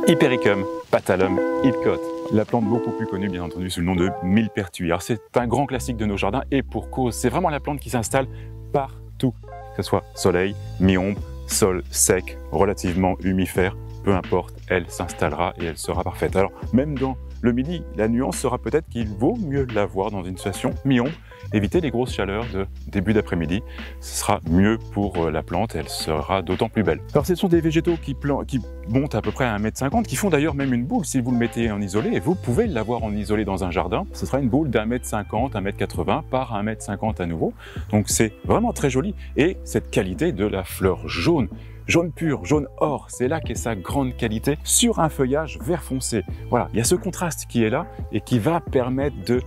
Hypericum, Patalum, Ipcot. La plante beaucoup plus connue bien entendu sous le nom de millepertuis. Alors c'est un grand classique de nos jardins et pour cause, c'est vraiment la plante qui s'installe partout. Que ce soit soleil, mi-ombre, sol sec, relativement humifère, peu importe, elle s'installera et elle sera parfaite. Alors même dans le midi, la nuance sera peut-être qu'il vaut mieux la voir dans une situation mi-ombre. Éviter les grosses chaleurs de début d'après-midi, ce sera mieux pour la plante, elle sera d'autant plus belle. Alors ce sont des végétaux qui montent à peu près à 1,50 m, qui font d'ailleurs même une boule si vous le mettez en isolé, et vous pouvez l'avoir en isolé dans un jardin. Ce sera une boule d'1,50 m, 1,80 m par 1,50 m à nouveau. Donc c'est vraiment très joli, et cette qualité de la fleur jaune, jaune pur, jaune or, c'est là qu'est sa grande qualité sur un feuillage vert foncé. Voilà, il y a ce contraste qui est là et qui va permettre de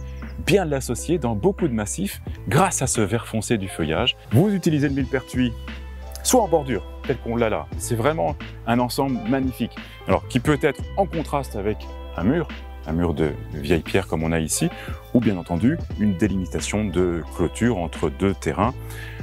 bien l'associer dans beaucoup de massifs grâce à ce vert foncé du feuillage. Vous utilisez le millepertuis soit en bordure, tel qu'on l'a là. C'est vraiment un ensemble magnifique. Alors, qui peut être en contraste avec un mur de vieille pierre comme on a ici, ou bien entendu une délimitation de clôture entre deux terrains.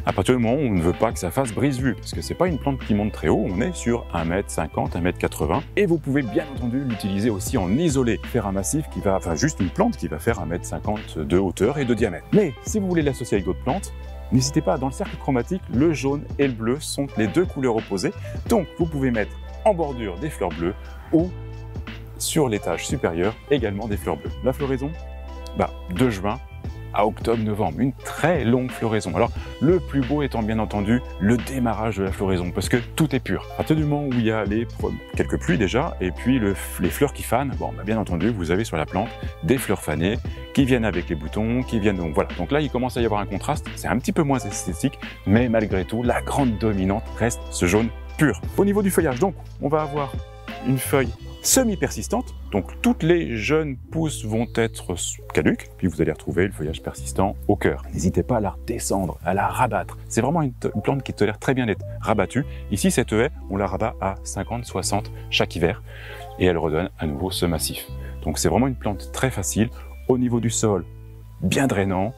À partir du moment où on ne veut pas que ça fasse brise-vue, parce que c'est pas une plante qui monte très haut, on est sur 1,50 m, 1,80 m, et vous pouvez bien entendu l'utiliser aussi en isolé, faire un massif qui va, enfin juste une plante qui va faire 1,50 m de hauteur et de diamètre. Mais si vous voulez l'associer avec d'autres plantes, n'hésitez pas, dans le cercle chromatique, le jaune et le bleu sont les deux couleurs opposées, donc vous pouvez mettre en bordure des fleurs bleues ou sur l'étage supérieur également des fleurs bleues. La floraison, de juin à octobre-novembre, une très longue floraison. Alors le plus beau étant bien entendu le démarrage de la floraison, parce que tout est pur. À partir du moment où il y a quelques pluies déjà, et puis les fleurs qui fanent, bien entendu vous avez sur la plante des fleurs fanées qui viennent avec les boutons, qui viennent donc voilà. Donc là il commence à y avoir un contraste, c'est un petit peu moins esthétique, mais malgré tout la grande dominante reste ce jaune pur. Au niveau du feuillage, donc on va avoir une feuille semi-persistante, donc toutes les jeunes pousses vont être caduques, puis vous allez retrouver le feuillage persistant au cœur. N'hésitez pas à la redescendre, à la rabattre. C'est vraiment une plante qui tolère très bien d'être rabattue. Ici, cette haie, on la rabat à 50-60 chaque hiver, et elle redonne à nouveau ce massif. Donc c'est vraiment une plante très facile. Au niveau du sol, bien drainant,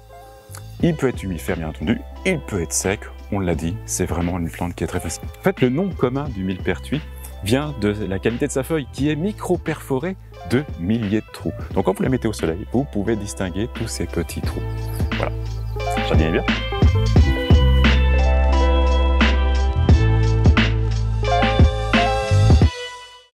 il peut être humifère bien entendu, il peut être sec, on l'a dit, c'est vraiment une plante qui est très facile. En fait, le nom commun du millepertuis vient de la qualité de sa feuille qui est micro-perforée de milliers de trous. Donc quand vous la mettez au soleil, vous pouvez distinguer tous ces petits trous. Voilà, jardinez bien.